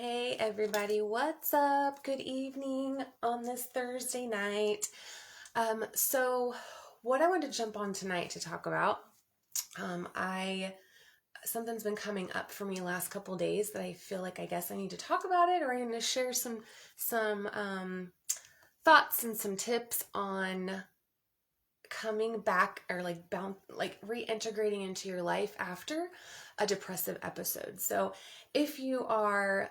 Hey everybody, what's up? Good evening on this Thursday night. So what I want to jump on tonight to talk about, I something's been coming up for me last couple days that I feel like I guess I need to talk about it, or I'm going to share some thoughts and some tips on coming back or like reintegrating into your life after a depressive episode. So if you are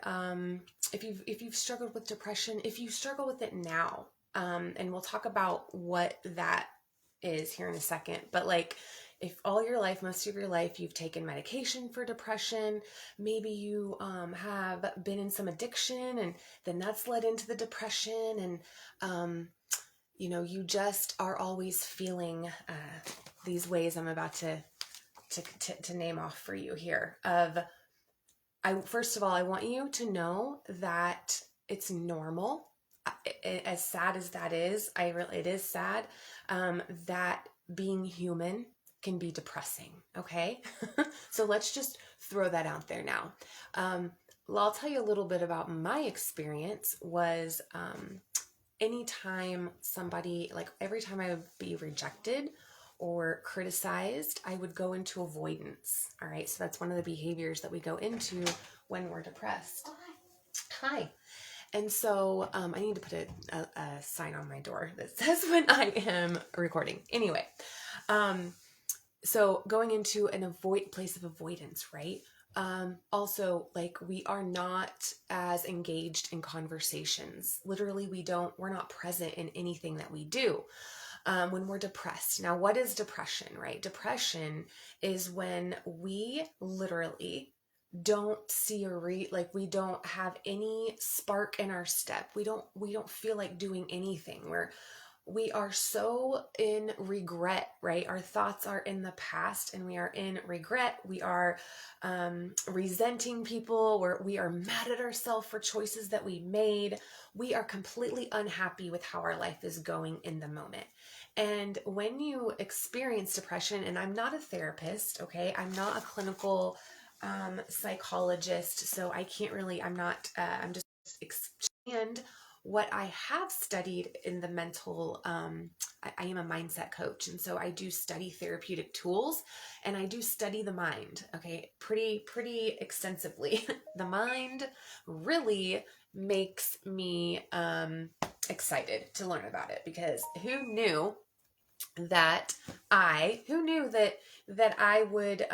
if you've struggled with depression, if you struggle with it now, and we'll talk about what that is here in a second, but like if all your life, most of your life, you've taken medication for depression, maybe you have been in some addiction and then that's led into the depression, and you just are always feeling these ways I'm about to name off for you here. First of all, I want you to know that it's normal. As sad as that is, it is sad that being human can be depressing. Okay, so let's just throw that out there now. I'll tell you a little bit about my experience. Was anytime somebody, like every time I would be rejected or criticized, I would go into avoidance. All right. So that's one of the behaviors that we go into when we're depressed. Hi. And so I need to put a sign on my door that says when I am recording. Anyway, so going into an place of avoidance, right? Also, like, we are not as engaged in conversations. Literally, we're not present in anything that we do when we're depressed. Now, what is depression, right? Depression is when we literally don't see we don't have any spark in our step. We don't feel like doing anything. We are so in regret, right? Our thoughts are in the past and we are in regret. We are resenting people, we are mad at ourselves for choices that we made. We are completely unhappy with how our life is going in the moment. And when you experience depression, and I'm not a therapist, okay? I'm not a clinical psychologist, so I can't really, I'm just expand what I have studied in the mental, I am a mindset coach. And so I do study therapeutic tools and I do study the mind. Okay. Pretty extensively. The mind really makes me, excited to learn about it, because who knew that I would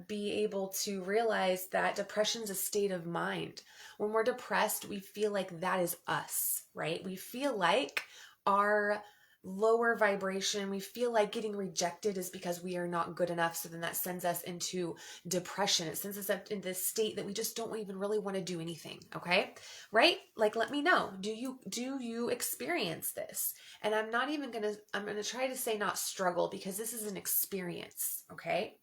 be able to realize that depression is a state of mind. When we're depressed, we feel like that is us, right? We feel like our lower vibration, we feel like getting rejected is because we are not good enough. So then that sends us into depression. It sends us up in this state that we just don't even really want to do anything. Okay. Right? Like, let me know. Do you experience this? And I'm going to try to say not struggle, because this is an experience. Okay.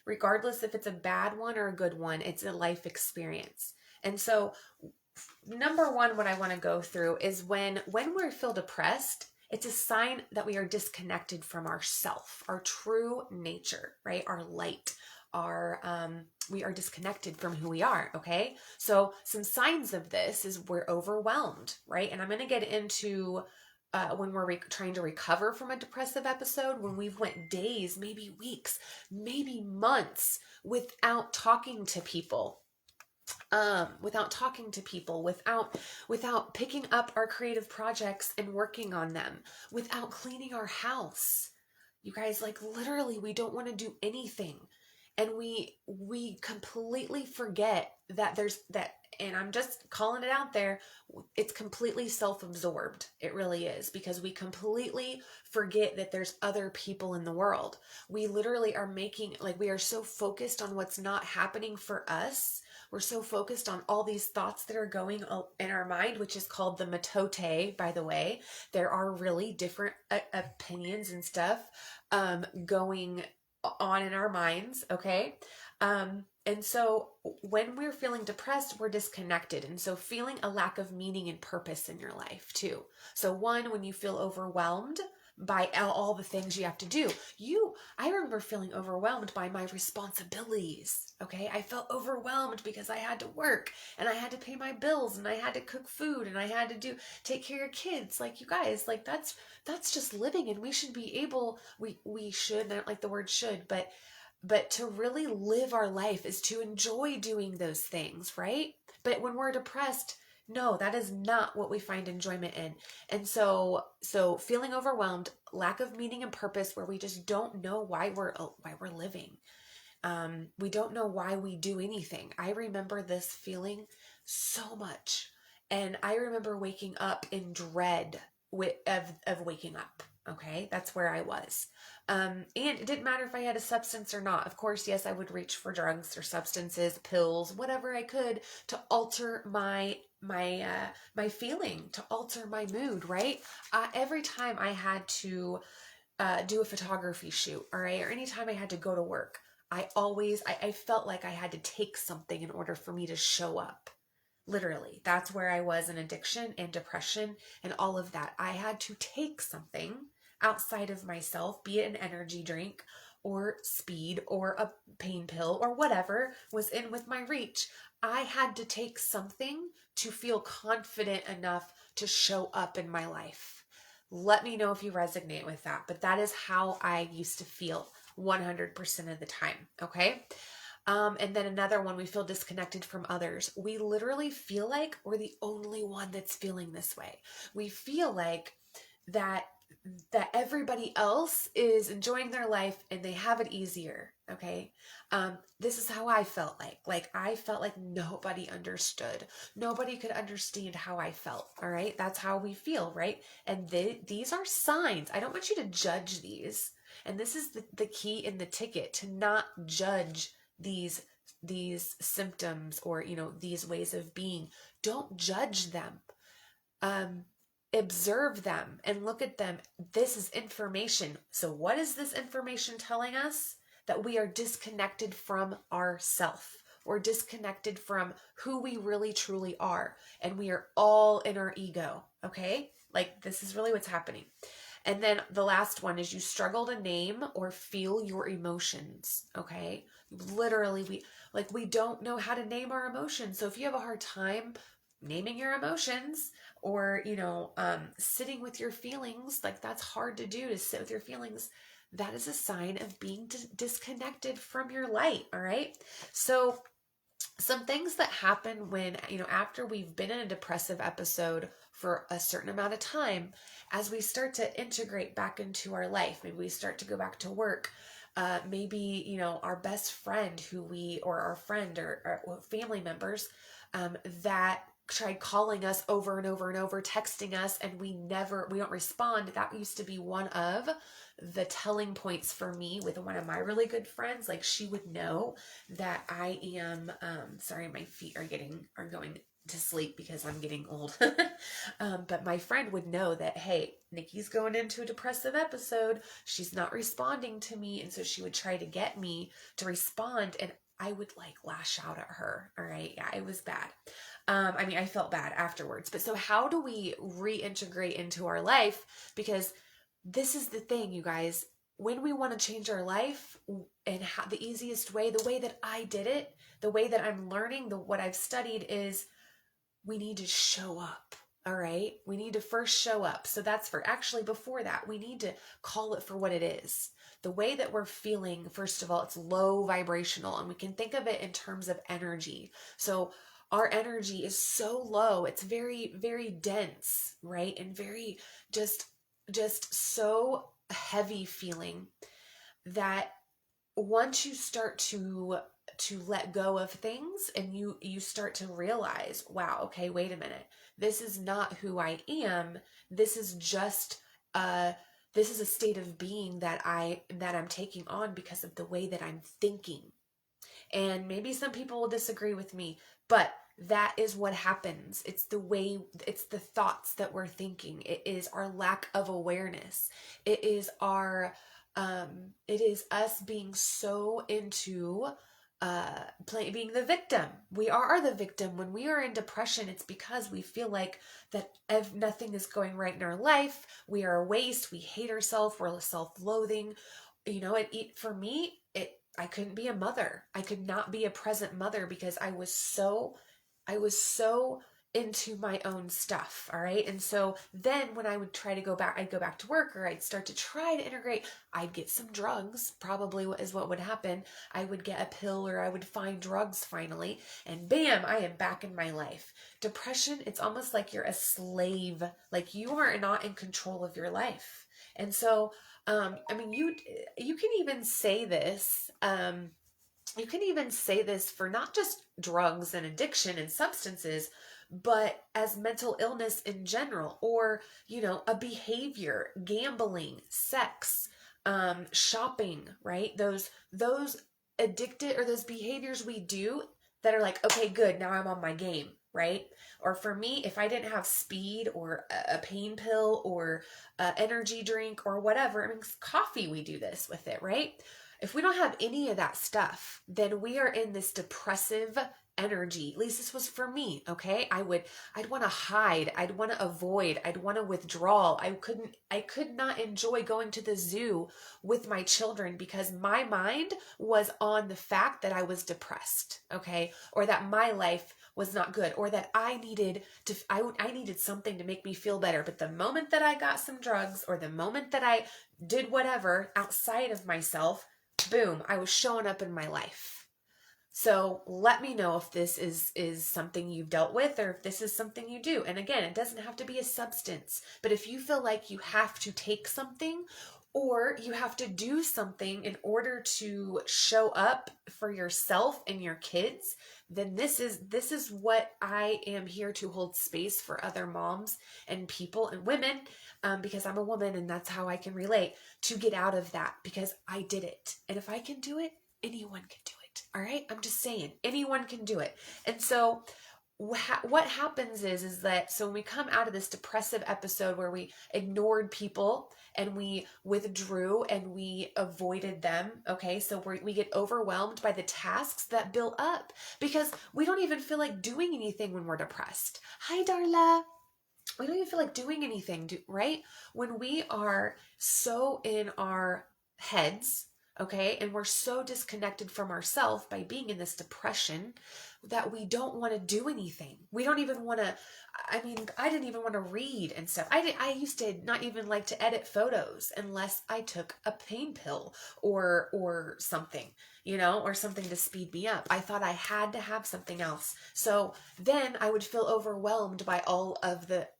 Regardless if it's a bad one or a good one, it's a life experience. And so number one, what I want to go through is when we feel depressed, it's a sign that we are disconnected from ourself, our true nature, right? Our light, we are disconnected from who we are. Okay. So some signs of this is we're overwhelmed, right? And I'm going to get into when we're trying to recover from a depressive episode, when we've went days, maybe weeks, maybe months without talking to people, without picking up our creative projects and working on them, without cleaning our house. You guys, like, literally, we don't want to do anything. And we completely forget that there's that, and I'm just calling it out there, it's completely self-absorbed. It really is, because we completely forget that there's other people in the world. We literally are we are so focused on what's not happening for us. We're so focused on all these thoughts that are going in our mind, which is called the mitote, by the way. There are really different opinions and stuff going on in our minds, okay? And so when we're feeling depressed, we're disconnected. And so feeling a lack of meaning and purpose in your life too. So one, when you feel overwhelmed, by all the things you have to do. I remember feeling overwhelmed by my responsibilities. Okay. I felt overwhelmed because I had to work and I had to pay my bills and I had to cook food and I had to take care of kids. Like, you guys, like that's just living, and we should be able, we should, I don't like the word should, but to really live our life is to enjoy doing those things, right? But when we're depressed, no, that is not what we find enjoyment in. And so feeling overwhelmed, lack of meaning and purpose, where we just don't know why we're living. We don't know why we do anything. I remember this feeling so much. And I remember waking up in dread of waking up. Okay, that's where I was. And it didn't matter if I had a substance or not. Of course, yes, I would reach for drugs or substances, pills, whatever I could to alter my feeling, to alter my mood. Right? Every time I had to do a photography shoot, all right, or anytime I had to go to work, I felt like I had to take something in order for me to show up. Literally, that's where I was in addiction and depression and all of that. I had to take something outside of myself, be it an energy drink or speed or a pain pill or whatever was in with my reach. I had to take something to feel confident enough to show up in my life. Let me know if you resonate with that, but that is how I used to feel 100% of the time. Okay. And then another one, we feel disconnected from others. We literally feel like we're the only one that's feeling this way. We feel like that everybody else is enjoying their life and they have it easier. Okay. This is how I felt like I felt like nobody understood. Nobody could understand how I felt. All right. That's how we feel. Right. And these are signs. I don't want you to judge these. And this is the key in the ticket, to not judge these symptoms or, these ways of being. Don't judge them. Observe them and look at them. This is information. So what is this information telling us? That we are disconnected from ourself. We're disconnected from who we really truly are. And we are all in our ego. Okay? Like, this is really what's happening. And then the last one is you struggle to name or feel your emotions. Okay? Literally, we don't know how to name our emotions. So if you have a hard time naming your emotions, or, sitting with your feelings, like that's hard to do, to sit with your feelings, that is a sign of being disconnected from your light. All right. So some things that happen when, after we've been in a depressive episode for a certain amount of time, as we start to integrate back into our life, maybe we start to go back to work, maybe, our best friend or our friend or family members, that tried calling us over and over and over, texting us, and we don't respond. That used to be one of the telling points for me with one of my really good friends. Like, she would know that I am, sorry, my feet are going to sleep because I'm getting old. But my friend would know that, hey, Nikki's going into a depressive episode. She's not responding to me. And so she would try to get me to respond, and I would lash out at her. All right. Yeah, it was bad. I felt bad afterwards. But so how do we reintegrate into our life? Because this is the thing, you guys. When we want to change our life, and the easiest way, the way that I did it, the way that I'm learning, what I've studied, is we need to show up. All right. We need to first show up. So before that, we need to call it for what it is. The way that we're feeling, first of all, it's low vibrational, and we can think of it in terms of energy. So our energy is so low. It's very, very dense, right? And very just so heavy feeling, that once you start to let go of things, and you start to realize, wow, okay, wait a minute. This is not who I am. This is just this is a state of being that I'm taking on because of the way that I'm thinking. And maybe some people will disagree with me, but that is what happens. It's the thoughts that we're thinking. It is our lack of awareness. It is it is us being so into being the victim. We are the victim. When we are in depression, it's because we feel like that nothing is going right in our life. We are a waste. We hate ourselves. We're self-loathing. For me, I couldn't be a mother. I could not be a present mother because I was so into my own stuff. All right. And so then when I would try to go back, I'd go back to work, or I'd start to try to integrate. I'd get some drugs, probably is what would happen. I would get a pill, or I would find drugs finally, and bam, I am back in my life. Depression, it's almost like you're a slave, like you are not in control of your life. And so, you can even say this, you can even say this for not just drugs and addiction and substances, but as mental illness in general, or, a behavior, gambling, sex, shopping, right? Those addicted, or those behaviors we do that are like, okay, good, now I'm on my game, right? Or for me, if I didn't have speed or a pain pill or energy drink or whatever, coffee, we do this with it, right? If we don't have any of that stuff, then we are in this depressive energy. At least this was for me, okay? I'd want to hide, I'd want to avoid, I'd want to withdraw. I could not enjoy going to the zoo with my children because my mind was on the fact that I was depressed, okay? Or that my life was not good, or that I needed something to make me feel better. But the moment that I got some drugs, or the moment that I did whatever outside of myself, boom, I was showing up in my life. So let me know if this is something you've dealt with, or if this is something you do. And again, it doesn't have to be a substance, but if you feel like you have to take something, or you have to do something in order to show up for yourself and your kids, then this is what I am here to hold space for other moms and people and women, because I'm a woman and that's how I can relate, to get out of that, because I did it. And if I can do it, anyone can do it. All right. I'm just saying, anyone can do it. And so what happens is that, so when we come out of this depressive episode where we ignored people and we withdrew and we avoided them, okay, so we get overwhelmed by the tasks that build up because we don't even feel like doing anything when we're depressed. Hi, Darla. We don't even feel like doing anything, right? When we are so in our heads, okay, and we're so disconnected from ourselves by being in this depression that we don't want to do anything. We don't even want to, I didn't even want to read and stuff. I used to not even like to edit photos unless I took a pain pill or something, or something to speed me up. I thought I had to have something else. So then I would feel overwhelmed by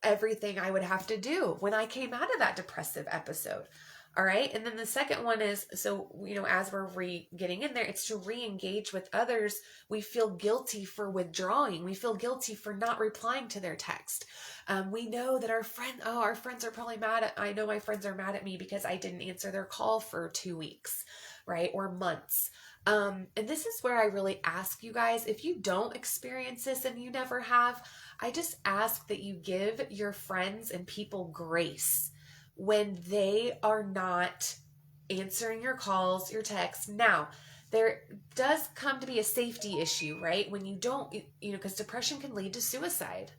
everything I would have to do when I came out of that depressive episode. All right. And then the second one is, so, as we're getting in there, it's to re-engage with others. We feel guilty for withdrawing. We feel guilty for not replying to their text. We know that our friends are probably I know my friends are mad at me because I didn't answer their call for 2 weeks, right? Or months. And this is where I really ask you guys, if you don't experience this and you never have, I just ask that you give your friends and people grace when they are not answering your calls, your texts. Now, there does come to be a safety issue, right? When you don't, because depression can lead to suicide.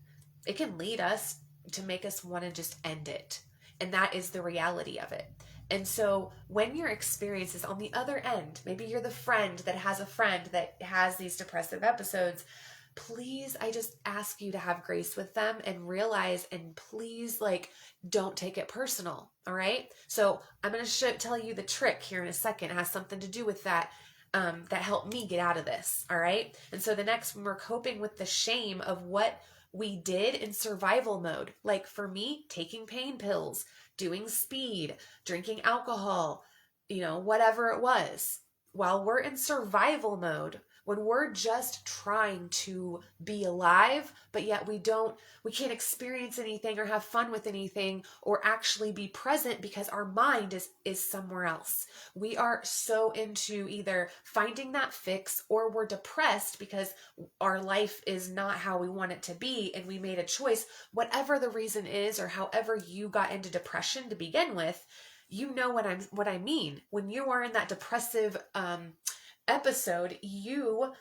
It can lead us to make us want to just end it. And that is the reality of it. And so when your experience is on the other end, maybe you're the friend that has a friend that has these depressive episodes, please, I just ask you to have grace with them and realize, and please, don't take it personal. All right. So I'm going to tell you the trick here in a second. It has something to do with that, that helped me get out of this. All right. And so the next, when we're coping with the shame of what we did in survival mode, like for me, taking pain pills, doing speed, drinking alcohol, whatever it was, while we're in survival mode, when we're just trying to be alive, but yet we can't experience anything or have fun with anything or actually be present because our mind is somewhere else. We are so into either finding that fix, or we're depressed because our life is not how we want it to be and we made a choice. Whatever the reason is, or however you got into depression to begin with, what I mean. When you are in that depressive episode, you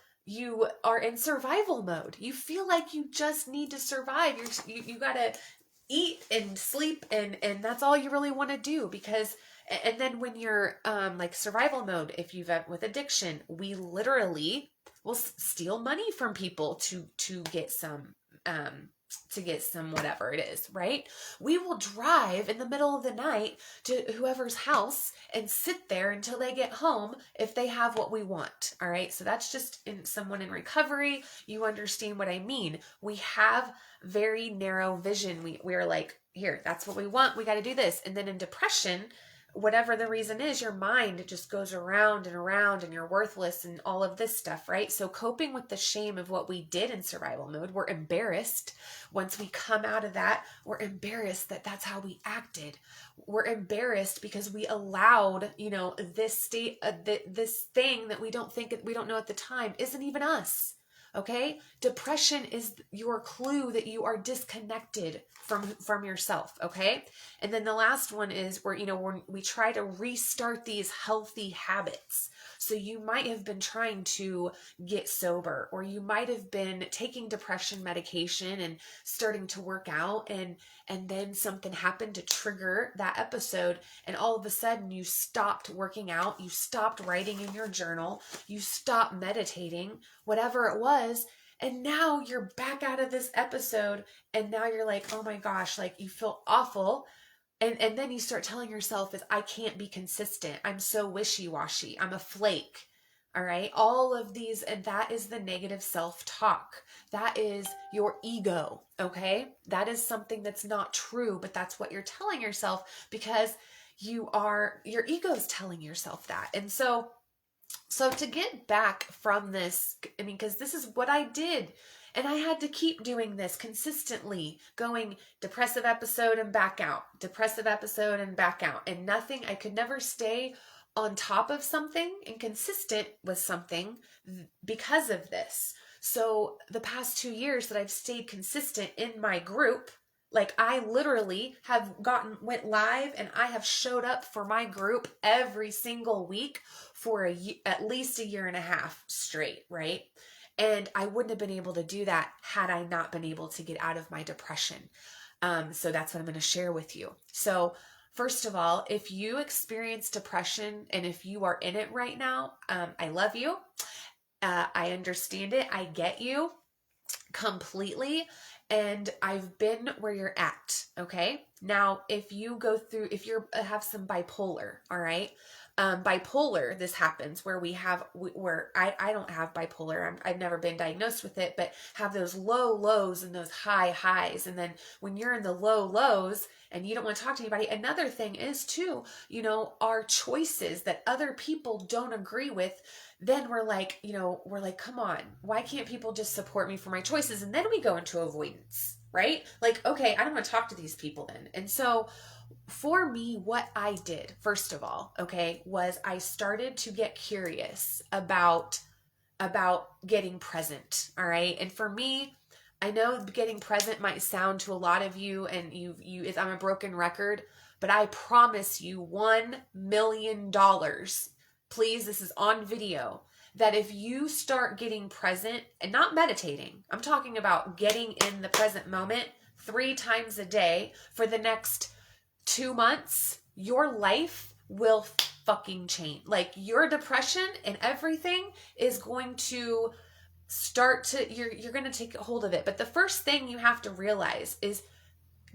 are in survival mode. You feel like you just need to survive. You gotta eat and sleep, and that's all you really want to do. Because and then when you're like survival mode, if you've with addiction, we literally will steal money from people to get some whatever it is, right? We will drive in the middle of the night to whoever's house and sit there until they get home if they have what we want. All right. So that's just in someone in recovery. You understand what I mean. We have very narrow vision. We're like, here, that's what we want. We got to do this. And then in depression, whatever the reason is, your mind just goes around and around and you're worthless and all of this stuff, right? So coping with the shame of what we did in survival mode, we're embarrassed. Once we come out of that, we're embarrassed that that's how we acted. We're embarrassed because we allowed, this state, this thing that we don't know at the time isn't even us. Okay? Depression is your clue that you are disconnected from yourself. Okay? And then the last one is where, when we try to restart these healthy habits. So you might have been trying to get sober, or you might have been taking depression medication and starting to work out, and then something happened to trigger that episode, and all of a sudden you stopped working out, you stopped writing in your journal, you stopped meditating, whatever it was, and now you're back out of this episode, and now you're like, oh my gosh, like you feel awful. And then you start telling yourself, I can't be consistent. I'm so wishy-washy. I'm a flake. All right. All of these, and that is the negative self-talk. That is your ego. Okay. That is something that's not true, but that's what you're telling yourself because your ego is telling yourself that. And so to get back from this, because this is what I did. And I had to keep doing this consistently, going depressive episode and back out, depressive episode and back out. And I could never stay on top of something and consistent with something because of this. So the past 2 years that I've stayed consistent in my group, like I literally went live and I have showed up for my group every single week for at least a year and a half straight, right? And I wouldn't have been able to do that had I not been able to get out of my depression. So that's what I'm going to share with you. So first of all, if you experience depression and if you are in it right now, I love you. I understand it. I get you completely. And I've been where you're at. Okay. Now, if you have some bipolar, all right. Bipolar, this happens where I don't have bipolar. I've never been diagnosed with it, but have those low lows and those high highs. And then when you're in the low lows and you don't want to talk to anybody, another thing is too, our choices that other people don't agree with, then we're like, come on, why can't people just support me for my choices? And then we go into avoidance, right? Like, okay, I don't want to talk to these people then. And so for me, what I did, first of all, okay, was I started to get curious about getting present. All right. And for me, I know getting present might sound to a lot of you, and I'm a broken record, but I promise you $1 million, please, this is on video, that if you start getting present and not meditating, I'm talking about getting in the present moment 3 times a day for the next 2 months, your life will fucking change. Like your depression and everything is going to you're going to take hold of it. But the first thing you have to realize is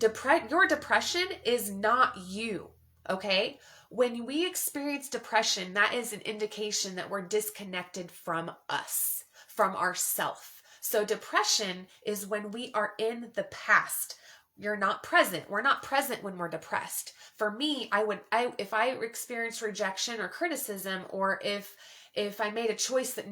your depression is not you. Okay. When we experience depression, that is an indication that we're disconnected from us, from ourself. So depression is when we are in the past. You're not present. We're not present when we're depressed. For me, if I experienced rejection or criticism, or if I made a choice that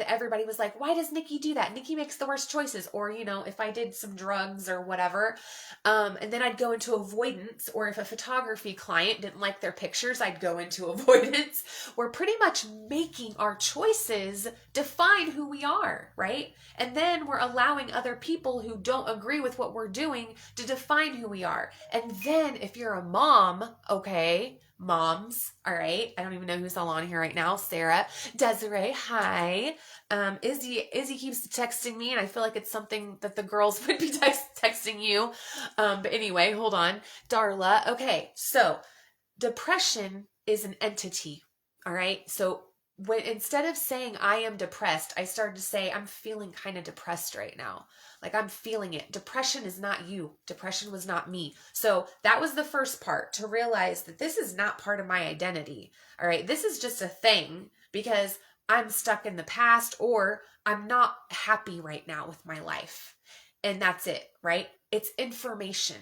everybody was like, why does Nikki do that? Nikki makes the worst choices. Or, if I did some drugs or whatever, and then I'd go into avoidance. Or if a photography client didn't like their pictures, I'd go into avoidance. We're pretty much making our choices define who we are, right? And then we're allowing other people who don't agree with what we're doing to define who we are. And then if you're a mom, okay, moms. All right. I don't even know who's all on here right now. Sarah, Desiree, hi. Izzy keeps texting me, and I feel like it's something that the girls would be texting you. But anyway, hold on. Darla. Okay. So depression is an entity. All right. So when instead of saying I am depressed, I started to say I'm feeling kind of depressed right now. Like I'm feeling it. Depression is not you. Depression was not me. So that was the first part, to realize that this is not part of my identity. All right. This is just a thing because I'm stuck in the past, or I'm not happy right now with my life. And that's it, right? It's information.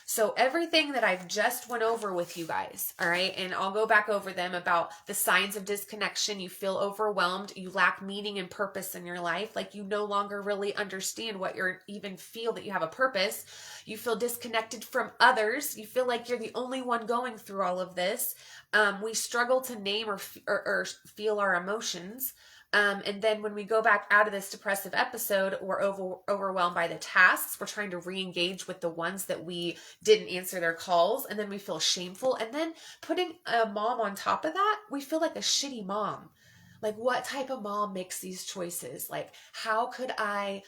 So everything that I've just went over with you guys, all right, and I'll go back over them about the signs of disconnection. You feel overwhelmed. You lack meaning and purpose in your life. Like you no longer really understand what you're, even feel that you have a purpose. You feel disconnected from others. You feel like you're the only one going through all of this. We struggle to name or feel our emotions. And then when we go back out of this depressive episode, we're overwhelmed by the tasks. We're trying to re-engage with the ones that we didn't answer their calls. And then we feel shameful. And then putting a mom on top of that, we feel like a shitty mom. Like, what type of mom makes these choices? Like, how could I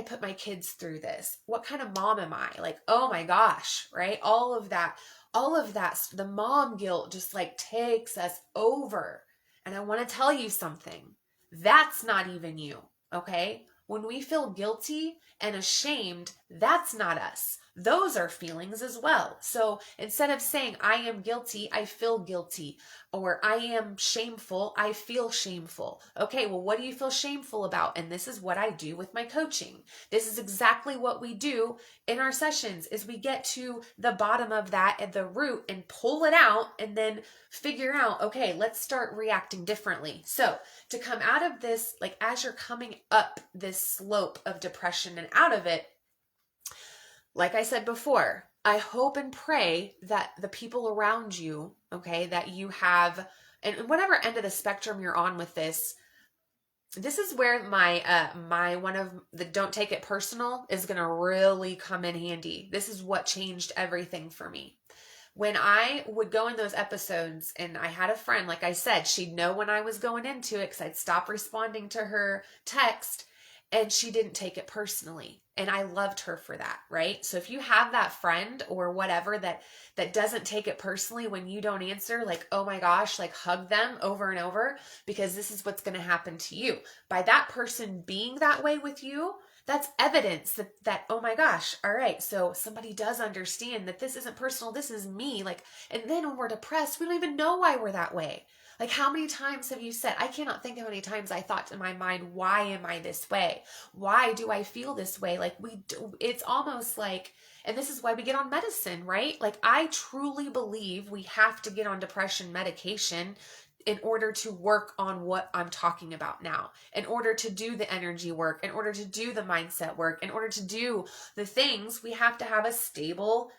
put my kids through this? What kind of mom am I? Like, oh my gosh, right? All of that, the mom guilt just like takes us over. And I want to tell you something. That's not even you, okay? When we feel guilty and ashamed, that's not us. Those are feelings as well. So instead of saying, I am guilty, I feel guilty, or I am shameful, I feel shameful. Okay, well, what do you feel shameful about? And this is what I do with my coaching. This is exactly what we do in our sessions, is we get to the bottom of that at the root and pull it out, and then figure out, okay, let's start reacting differently. So to come out of this, like as you're coming up this slope of depression and out of it, like I said before, I hope and pray that the people around you, okay, that you have, and whatever end of the spectrum you're on with this is where my one of the don't take it personal is going to really come in handy. This is what changed everything for me. When I would go in those episodes, and I had a friend, like I said, she'd know when I was going into it because I'd stop responding to her text, and she didn't take it personally. And I loved her for that, right? So if you have that friend or whatever that doesn't take it personally when you don't answer, like, oh my gosh, like hug them over and over, because this is what's going to happen to you. By that person being that way with you, that's evidence that, oh my gosh, all right, so somebody does understand that this isn't personal, this is me. Like, and then when we're depressed, we don't even know why we're that way. Like, how many times have you said, I cannot think of how many times I thought in my mind, why am I this way? Why do I feel this way? Like, it's almost like, and this is why we get on medicine, right? Like, I truly believe we have to get on depression medication in order to work on what I'm talking about now, in order to do the energy work, in order to do the mindset work, in order to do the things, we have to have a stable,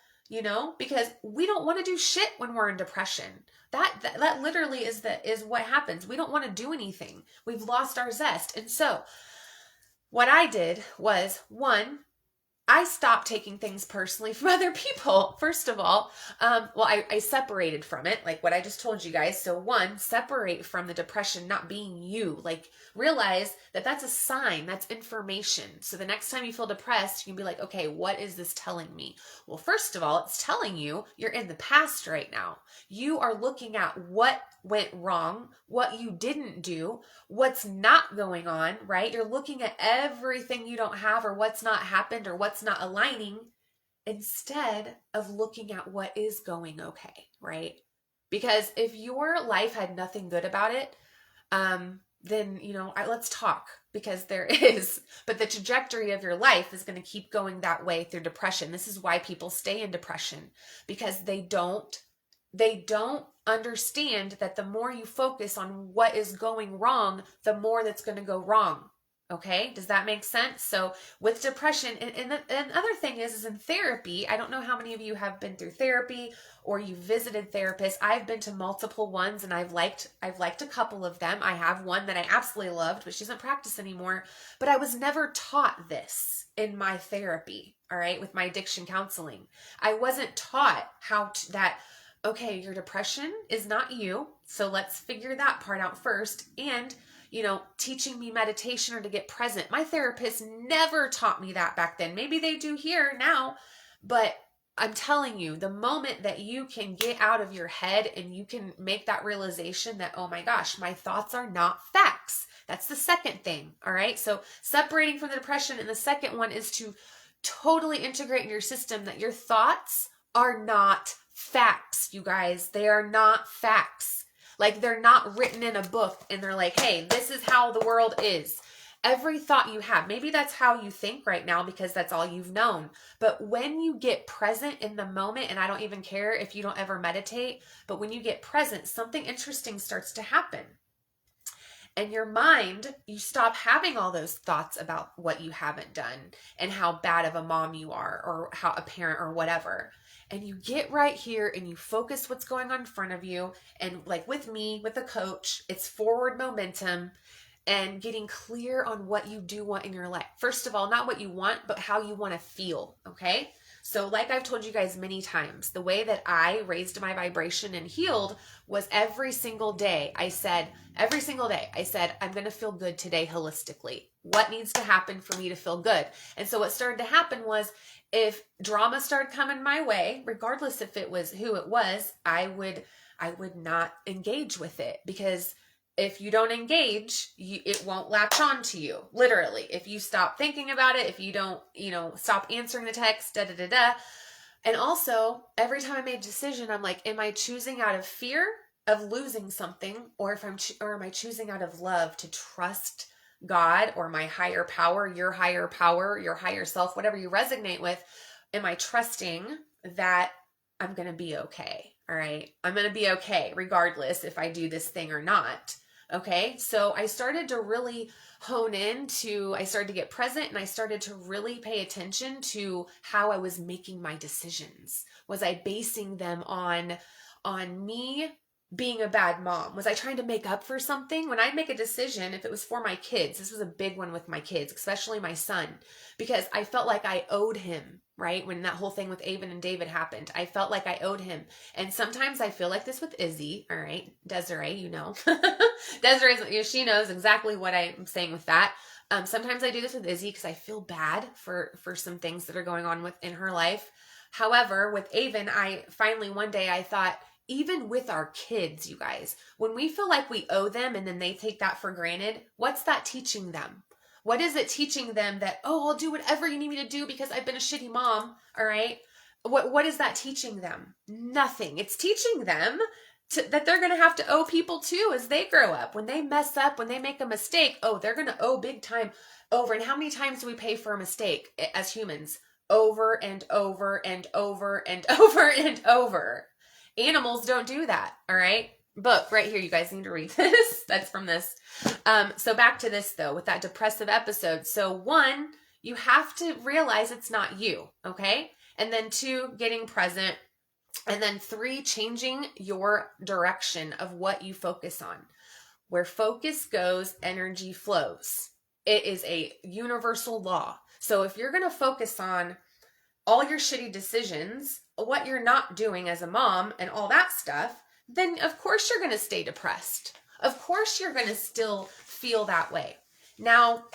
because we don't want to do shit when we're in depression. That literally is what happens. We don't want to do anything. We've lost our zest. And so what I did was, one, I stopped taking things personally from other people. First of all, I separated from it, like what I just told you guys. So one, separate from the depression not being you. Like, realize that that's a sign, that's information. So the next time you feel depressed, you can be like, okay, what is this telling me? Well, first of all, it's telling you you're in the past right now. You are looking at what went wrong, what you didn't do, what's not going on, right? You're looking at everything you don't have, or what's not happened, or what's not aligning, instead of looking at what is going okay, right? Because if your life had nothing good about it, then, let's talk, because there is, but the trajectory of your life is going to keep going that way through depression. This is why people stay in depression, because they don't understand that the more you focus on what is going wrong, the more that's going to go wrong. Okay. Does that make sense? So with depression, and other thing is in therapy, I don't know how many of you have been through therapy or you visited therapists. I've been to multiple ones, and I've liked a couple of them. I have one that I absolutely loved, but she doesn't practice anymore. But I was never taught this in my therapy. All right. With my addiction counseling, I wasn't taught that okay, your depression is not you. So let's figure that part out first. And, teaching me meditation or to get present. My therapist never taught me that back then. Maybe they do here now, but I'm telling you, the moment that you can get out of your head and you can make that realization that, oh my gosh, my thoughts are not facts. That's the second thing. All right. So separating from the depression. And the second one is to totally integrate in your system that your thoughts are not facts, you guys. They are not facts. Like, they're not written in a book and they're like, hey, this is how the world is. Every thought you have, maybe that's how you think right now because that's all you've known. But when you get present in the moment, and I don't even care if you don't ever meditate, but when you get present, something interesting starts to happen. And your mind, you stop having all those thoughts about what you haven't done and how bad of a mom you are or how a parent or whatever. And you get right here and you focus what's going on in front of you. And like with me, with a coach, it's forward momentum and getting clear on what you do want in your life. First of all, not what you want, but how you want to feel, okay? So like I've told you guys many times, the way that I raised my vibration and healed was every single day. I said, I'm going to feel good today holistically. What needs to happen for me to feel good? And so what started to happen was if drama started coming my way, regardless if it was who it was, I would not engage with it, because if you don't engage, it won't latch on to you. Literally, if you stop thinking about it, if you don't, stop answering the text, And also, every time I made a decision, I'm like, am I choosing out of fear of losing something, or am I choosing out of love to trust God or my higher power, your higher self, whatever you resonate with? Am I trusting that I'm going to be okay? All right. I'm going to be okay regardless if I do this thing or not. Okay. So I started to really I started to get present, and I started to really pay attention to how I was making my decisions. Was I basing them on me being a bad mom? Was I trying to make up for something? When I make a decision, if it was for my kids, this was a big one with my kids, especially my son, because I felt like I owed him, right? When that whole thing with Avon and David happened, I felt like I owed him. And sometimes I feel like this with Izzy, all right? Desiree, Desiree, she knows exactly what I'm saying with that. Sometimes I do this with Izzy because I feel bad for some things that are going on in her life. However, with Avon, one day I thought, even with our kids, you guys, when we feel like we owe them and then they take that for granted, what's that teaching them? What is it teaching them that, oh, I'll do whatever you need me to do because I've been a shitty mom, all right? What is that teaching them? Nothing. It's teaching them that they're going to have to owe people too as they grow up. When they mess up, when they make a mistake, they're going to owe big time over. And how many times do we pay for a mistake as humans? Over and over and over and over and over. Animals don't do that, all right? Book right here. You guys need to read this. That's from this. So back to this, though, with that depressive episode. So 1, you have to realize it's not you, okay? And then 2, getting present. And then 3, changing your direction of what you focus on. Where focus goes, energy flows. It is a universal law. So if you're going to focus on all your shitty decisions, what you're not doing as a mom and all that stuff, then of course you're going to stay depressed. Of course you're going to still feel that way. Now,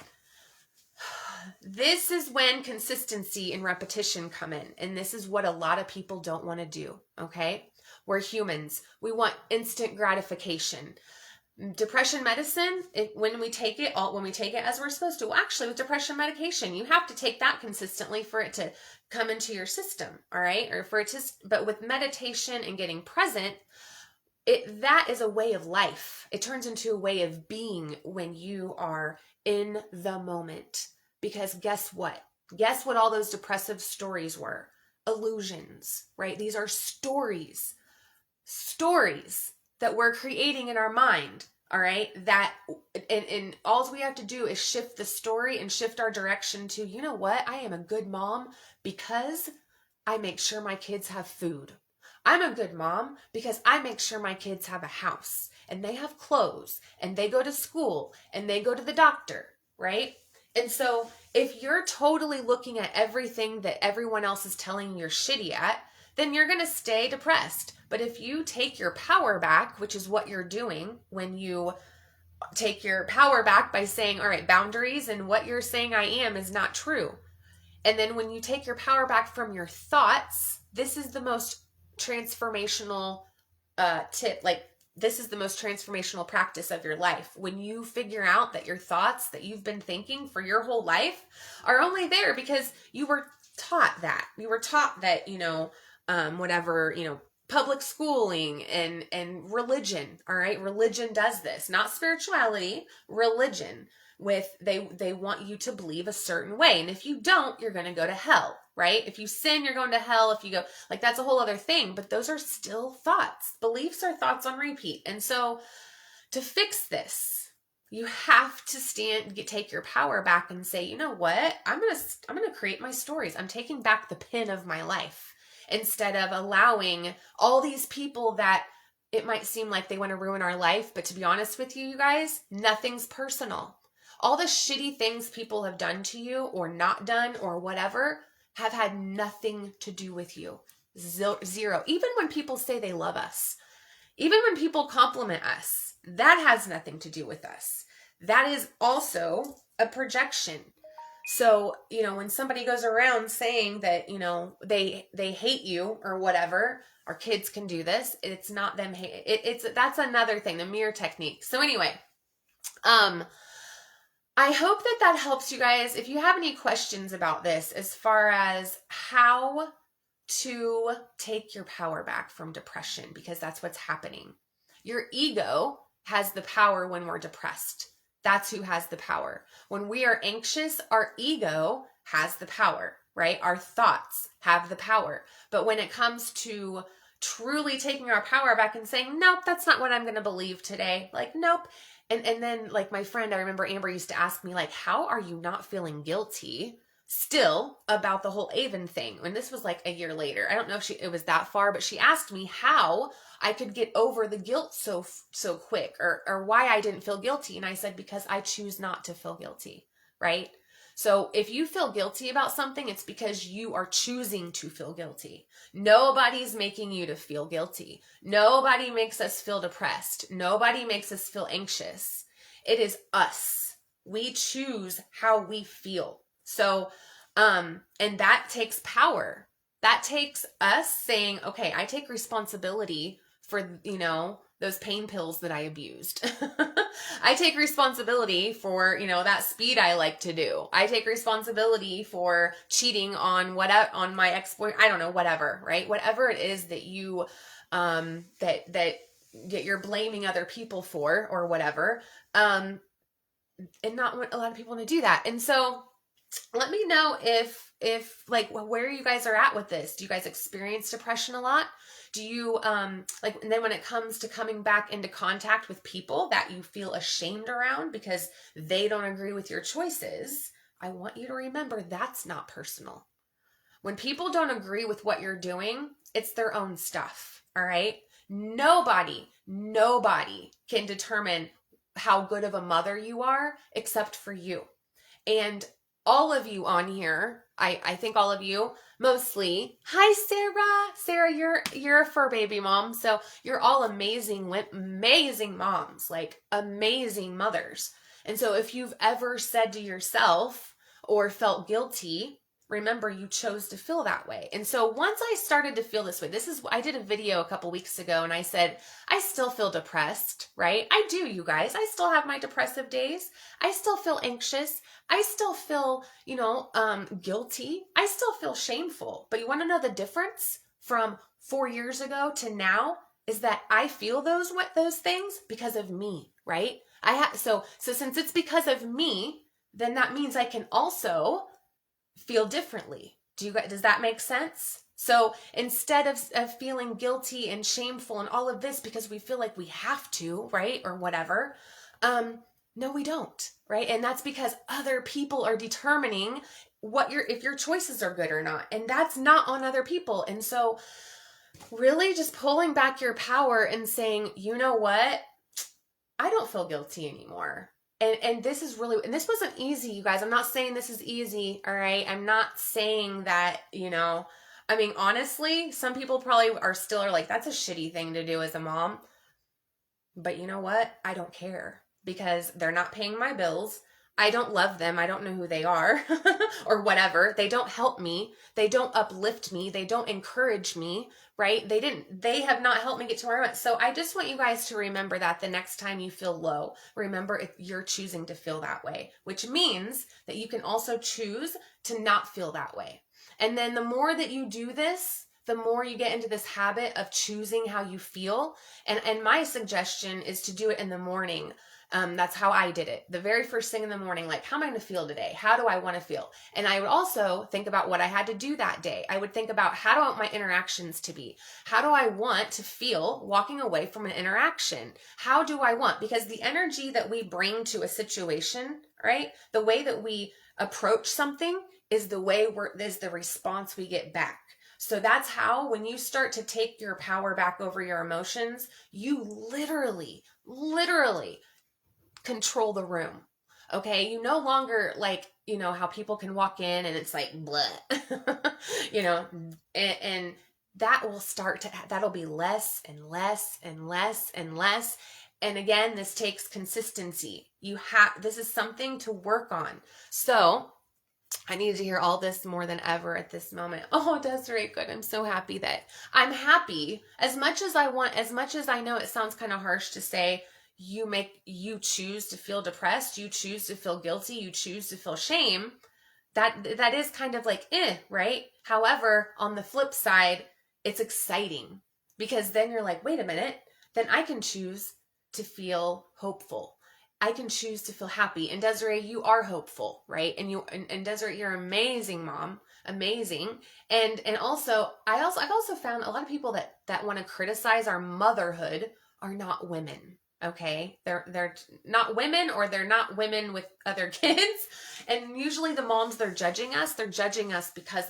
this is when consistency and repetition come in. And this is what a lot of people don't want to do, okay? We're humans. We want instant gratification. Depression medicine, when we take it as we're supposed to. Well, actually, with depression medication, you have to take that consistently for it to come into your system, all right? But with meditation and getting present, that is a way of life. It turns into a way of being when you are in the moment. Because guess what? Guess what all those depressive stories were? Illusions, right? These are stories that we're creating in our mind, all right? That, and all we have to do is shift the story and shift our direction to, you know what? I am a good mom because I make sure my kids have food. I'm a good mom because I make sure my kids have a house and they have clothes and they go to school and they go to the doctor, right? And so if you're totally looking at everything that everyone else is telling you you're shitty at, then you're going to stay depressed. But if you take your power back, which is what you're doing when you take your power back by saying, all right, boundaries and what you're saying I am is not true. And then when you take your power back from your thoughts, this is the most transformational tip. Like, this is the most transformational practice of your life. When you figure out that your thoughts that you've been thinking for your whole life are only there because you were taught that. You were taught that, whatever, public schooling and religion, all right? Religion does this, not spirituality, religion. With they want you to believe a certain way. And if you don't, you're going to go to hell, right? If you sin, you're going to hell. If you go, like, that's a whole other thing, but those are still thoughts. Beliefs are thoughts on repeat. And so to fix this, you have to take your power back and say, you know what? I'm going to create my stories. I'm taking back the pen of my life instead of allowing all these people that it might seem like they want to ruin our life. But to be honest with you guys, nothing's personal. All the shitty things people have done to you or not done or whatever have had nothing to do with you. Zero. Even when people say they love us, even when people compliment us, that has nothing to do with us. That is also a projection. So, when somebody goes around saying that, they hate you or whatever, our kids can do this. It's not them hate. That's another thing, the mirror technique. So anyway, I hope that helps you guys. If you have any questions about this, as far as how to take your power back from depression, because that's what's happening. Your ego has the power when we're depressed. That's who has the power. When we are anxious, our ego has the power, right? Our thoughts have the power. But when it comes to truly taking our power back and saying, nope, that's not what I'm going to believe today. Like, nope. And then, like, my friend, I remember Amber used to ask me, like, how are you not feeling guilty still about the whole Avon thing? And this was like a year later. I don't know if it was that far, but she asked me how I could get over the guilt so quick, or why I didn't feel guilty. And I said, because I choose not to feel guilty, right? So if you feel guilty about something, it's because you are choosing to feel guilty. Nobody's making you to feel guilty. Nobody makes us feel depressed. Nobody makes us feel anxious. It is us. We choose how we feel. So, and that takes power. That takes us saying, okay, I take responsibility for, those pain pills that I abused. I take responsibility for, that speed I like to do. I take responsibility for cheating on my ex-boyfriend. I don't know, whatever, right? Whatever it is that you, that you're blaming other people for or whatever. And not a lot of people want to do that. And so let me know if like where you guys are at with this. Do you guys experience depression a lot? Do you, and then when it comes to coming back into contact with people that you feel ashamed around because they don't agree with your choices, I want you to remember that's not personal. When people don't agree with what you're doing, it's their own stuff, all right? Nobody can determine how good of a mother you are except for you. And all of you on here, I think all of you, mostly, hi Sarah. Sarah, you're a fur baby mom, so you're all amazing moms, like amazing mothers. And so if you've ever said to yourself or felt guilty, remember you chose to feel that way. And so once I started to feel this way, I did a video a couple weeks ago and I said, I still feel depressed, right? I do, you guys. I still have my depressive days. I still feel anxious. I still feel, guilty. I still feel shameful. But you want to know the difference from 4 years ago to now is that I feel those things because of me, right? So since it's because of me, then that means I can also feel differently. Does that make sense? So instead of feeling guilty and shameful and all of this because we feel like we have to, right? Or whatever. No, we don't, right? And that's because other people are determining if your choices are good or not. And that's not on other people. And so really just pulling back your power and saying, you know what? I don't feel guilty anymore. And this is really, and this wasn't easy, you guys. I'm not saying this is easy, all right? I'm not saying that, I mean, honestly, some people probably are like, that's a shitty thing to do as a mom. But you know what? I don't care because they're not paying my bills. I don't love them. I don't know who they are or whatever. They don't help me. They don't uplift me. They don't encourage me, right? They have not helped me get to where I went. So I just want you guys to remember that the next time you feel low, remember if you're choosing to feel that way, which means that you can also choose to not feel that way. And then the more that you do this, the more you get into this habit of choosing how you feel. And my suggestion is to do it in the morning. That's how I did it. The very first thing in the morning, like, how am I going to feel today? How do I want to feel? And I would also think about what I had to do that day. I would think about, how do I want my interactions to be? How do I want to feel walking away from an interaction? How do I want? Because the energy that we bring to a situation, right? The way that we approach something is the response we get back. So that's how, when you start to take your power back over your emotions, you literally control the room. Okay. You no longer, like, how people can walk in and it's like, bleh, and that will that'll be less and less and less and less. And again, this takes consistency. This is something to work on. So I needed to hear all this more than ever at this moment. Oh, Desiree, good. I'm so happy I'm happy. As much as I know it sounds kind of harsh to say, you choose to feel depressed, you choose to feel guilty, you choose to feel shame. That is kind of like, right? However, on the flip side, it's exciting because then you're like, wait a minute, then I can choose to feel hopeful. I can choose to feel happy. And Desiree, you are hopeful, right? And Desiree, you're an amazing mom, amazing. And I've also found a lot of people that want to criticize our motherhood are not women. Okay. They're not women, or they're not women with other kids. And usually the moms, they're judging us because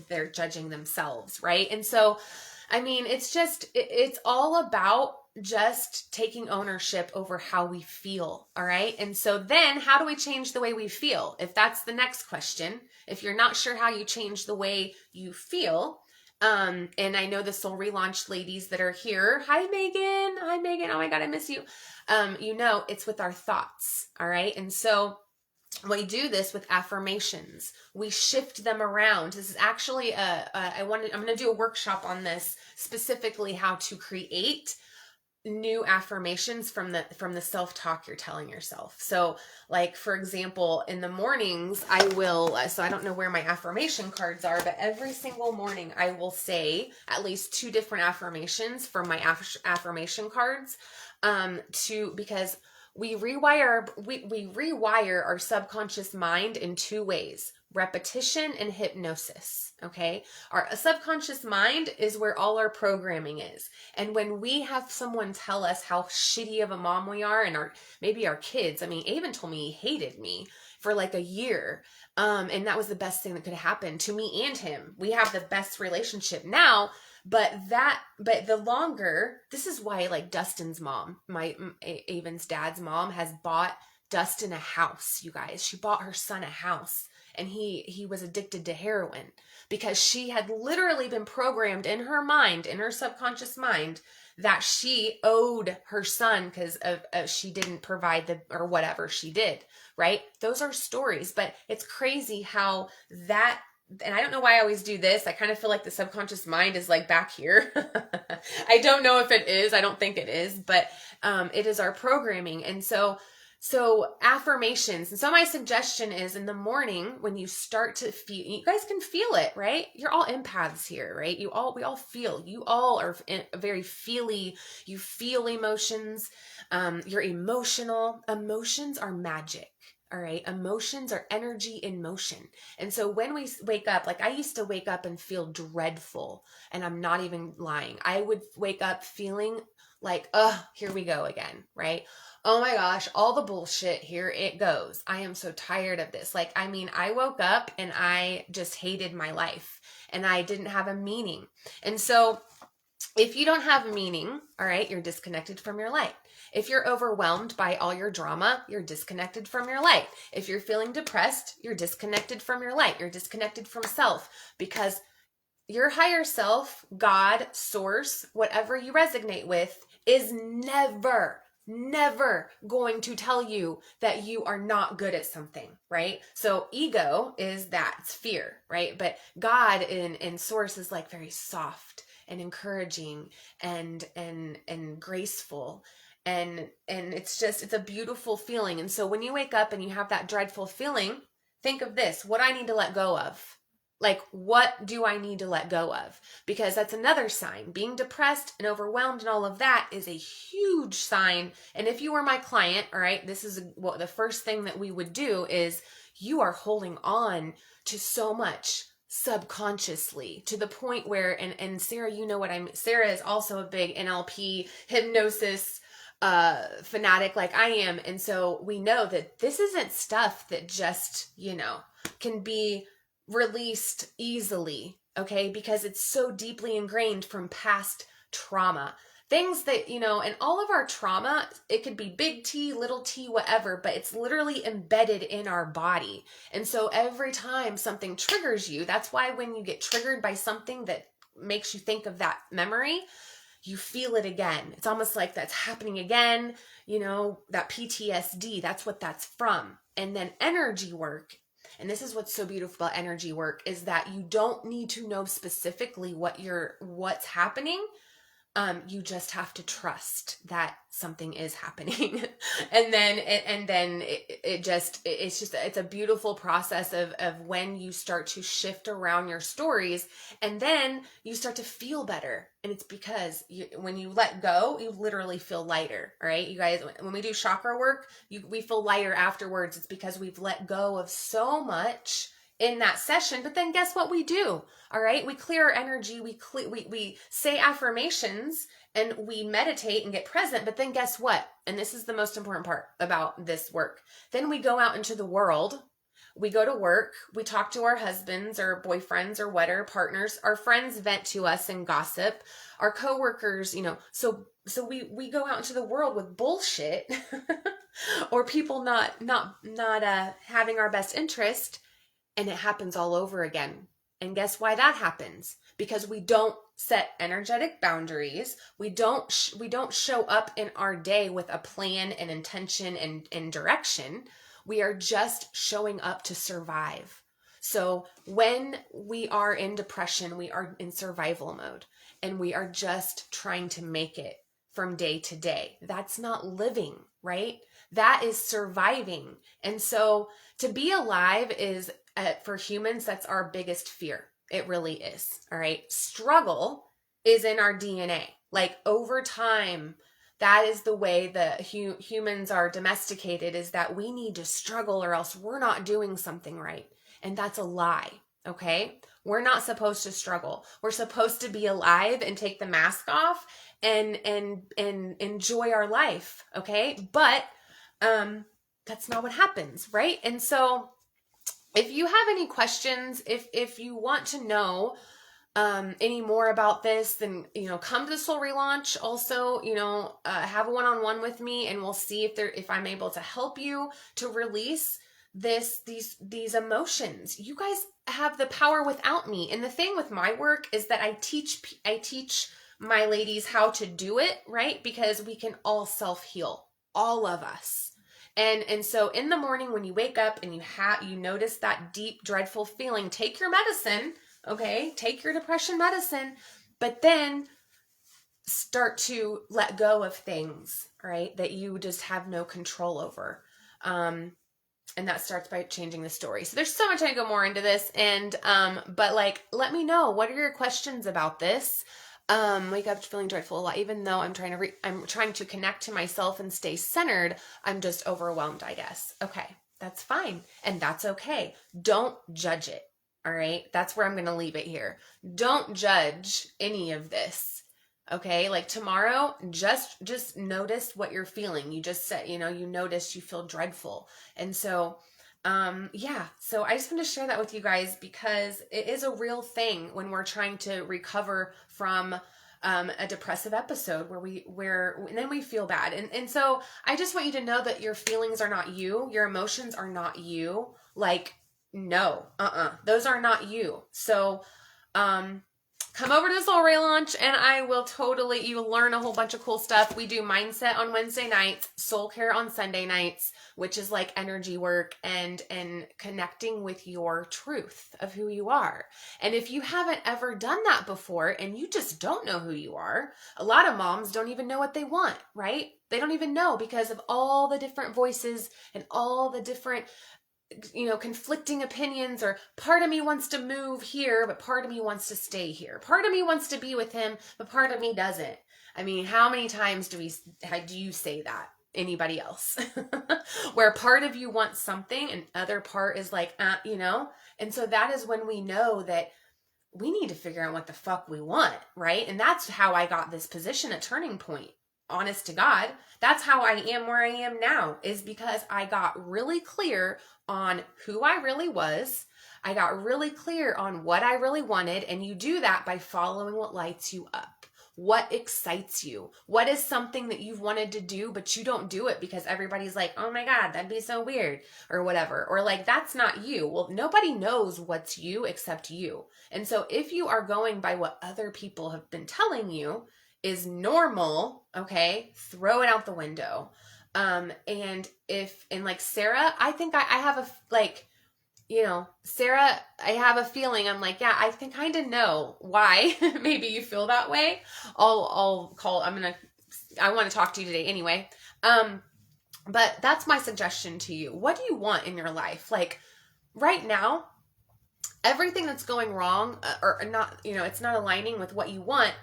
they're judging themselves. Right. And so, I mean, it's all about just taking ownership over how we feel. All right. And so then how do we change the way we feel? If that's the next question, if you're not sure how you change the way you feel, and I know the Soul Relaunch ladies that are here. Hi, Megan. Hi, Megan. Oh my God, I miss you. It's with our thoughts. All right. And so we do this with affirmations. We shift them around. This is actually I'm going to do a workshop on this, specifically how to create new affirmations from the self-talk you're telling yourself. So like, for example, in the mornings, I don't know where my affirmation cards are, but every single morning I will say at least 2 different affirmations from my affirmation cards, because we rewire our subconscious mind in 2 ways: repetition and hypnosis. Okay. Our subconscious mind is where all our programming is. And when we have someone tell us how shitty of a mom we are, and maybe our kids, I mean, Avon told me he hated me for like a year. And that was the best thing that could happen to me and him. We have the best relationship now, but the longer, this is why, like, Dustin's mom, Avon's dad's mom, has bought Dustin a house, you guys. She bought her son a house. And he was addicted to heroin because she had literally been programmed in her mind, in her subconscious mind, that she owed her son because she didn't provide or whatever she did, right? Those are stories, but it's crazy how that, and I don't know why I always do this. I kind of feel like the subconscious mind is like back here. I don't know if it is. I don't think it is, but it is our programming. And so affirmations. And so my suggestion is, in the morning, when you start to feel, you guys can feel it, right? You're all empaths here, right? We all feel. You all are very feely. You feel emotions. You're emotional. Emotions are magic. All right. Emotions are energy in motion. And so when we wake up, like, I used to wake up and feel dreadful, and I'm not even lying. I would wake up feeling like, here we go again, right? Oh my gosh, all the bullshit, here it goes. I am so tired of this. Like, I mean, I woke up and I just hated my life, and I didn't have a meaning. And so if you don't have a meaning, all right, you're disconnected from your light. If you're overwhelmed by all your drama, you're disconnected from your light. If you're feeling depressed, you're disconnected from your light. You're disconnected from self, because your higher self, God, source, whatever you resonate with, is never going to tell you that you are not good at something, right? So ego is that, it's fear, right? But God in source is like very soft and encouraging and graceful. And it's a beautiful feeling. And so when you wake up and you have that dreadful feeling, think of this: what I need to let go of. Like, what do I need to let go of? Because that's another sign. Being depressed and overwhelmed and all of that is a huge sign. And if you were my client, all right, this is what the first thing that we would do is you are holding on to so much subconsciously to the point where, and Sarah, you know what I mean. Sarah is also a big NLP hypnosis fanatic like I am. And so we know that this isn't stuff that just, can be released easily, okay? Because it's so deeply ingrained from past trauma. Things that, and all of our trauma, it could be big T, little t, whatever, but it's literally embedded in our body. And so every time something triggers you, that's why when you get triggered by something that makes you think of that memory, you feel it again. It's almost like that's happening again, that PTSD, that's what that's from. And then energy work. And this is what's so beautiful about energy work, is that you don't need to know specifically what's happening. You just have to trust that something is happening. and then it's a beautiful process of when you start to shift around your stories, and then you start to feel better. And it's because when you let go, you literally feel lighter. All right, you guys, when we do chakra work, we feel lighter afterwards. It's because we've let go of so much in that session. But then guess what we do? All right, we clear our energy, we say affirmations, and we meditate and get present. But then guess what? And this is the most important part about this work. Then we go out into the world. We go to work, we talk to our husbands or boyfriends or whatever, partners, our friends vent to us and gossip, our coworkers, so we go out into the world with bullshit or people not having our best interest, and it happens all over again. And guess why that happens? Because we don't set energetic boundaries. We don't show up in our day with a plan and intention and direction. We are just showing up to survive. So when we are in depression, we are in survival mode, and we are just trying to make it from day to day. That's not living, right? That is surviving. And so to be alive is, for humans, that's our biggest fear. It really is. All right. Struggle is in our DNA. Like, over time, that is the way that humans are domesticated, is that we need to struggle or else we're not doing something right. And that's a lie. Okay. We're not supposed to struggle. We're supposed to be alive and take the mask off and enjoy our life. Okay. But, that's not what happens. Right. And so if you have any questions, if you want to know any more about this, then come to the Soul Relaunch. Also, have a one-on-one with me, and we'll see if I'm able to help you to release these emotions. You guys have the power without me. And the thing with my work is that I teach my ladies how to do it, right? Because we can all self-heal, all of us. And so in the morning when you wake up and you notice that deep, dreadful feeling, take your medicine, okay? Take your depression medicine, but then start to let go of things, right? That you just have no control over. And that starts by changing the story. So there's so much I can go more into this. And, but let me know, what are your questions about this? Wake up feeling dreadful a lot, even though I'm trying to connect to myself and stay centered. I'm just overwhelmed, I guess. Okay, that's fine. And that's okay. Don't judge it. All right. That's where I'm going to leave it here. Don't judge any of this. Okay. Like tomorrow, just notice what you're feeling. You just said, you notice you feel dreadful. And so, so I just want to share that with you guys, because it is a real thing when we're trying to recover from a depressive episode and then we feel bad. And so I just want you to know that your feelings are not you. Your emotions are not you. Like, no, those are not you. So, come over to the Soul Relaunch and I will you'll learn a whole bunch of cool stuff. We do mindset on Wednesday nights, soul care on Sunday nights, which is like energy work and connecting with your truth of who you are. And if you haven't ever done that before and you just don't know who you are, a lot of moms don't even know what they want, right? They don't even know because of all the different voices and all the different conflicting opinions, or part of me wants to move here, but part of me wants to stay here. Part of me wants to be with him, but part of me doesn't. I mean, how many times do you say that? Anybody else? Where part of you wants something and other part is like, and so that is when we know that we need to figure out what the fuck we want, right? And that's how I got this position at Turning Point. Honest to God, that's how I am where I am now, is because I got really clear on who I really was. I got really clear on what I really wanted. And you do that by following what lights you up. What excites you? What is something that you've wanted to do, but you don't do it because everybody's like, oh my God, that'd be so weird, or whatever. Or like, that's not you. Well, nobody knows what's you except you. And so if you are going by what other people have been telling you is normal, okay, throw it out the window. And like Sarah, I think I have Sarah, I have a feeling, I'm like, yeah, I can kind of know why maybe you feel that way. I want to talk to you today anyway. But that's my suggestion to you. What do you want in your life? Like right now, everything that's going wrong or not, it's not aligning with what you want.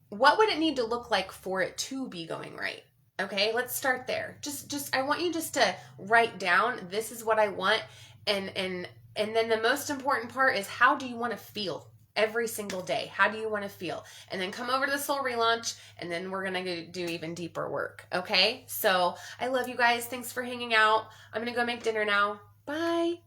What would it need to look like for it to be going right? Okay, let's start there. Just I want you just to write down, this is what I want, and then the most important part is, how do you want to feel every single day? How do you want to feel? And then come over to the Soul Relaunch, and then we're going to do even deeper work. Okay? So I love you guys. Thanks for hanging out. I'm going to go make dinner now. Bye.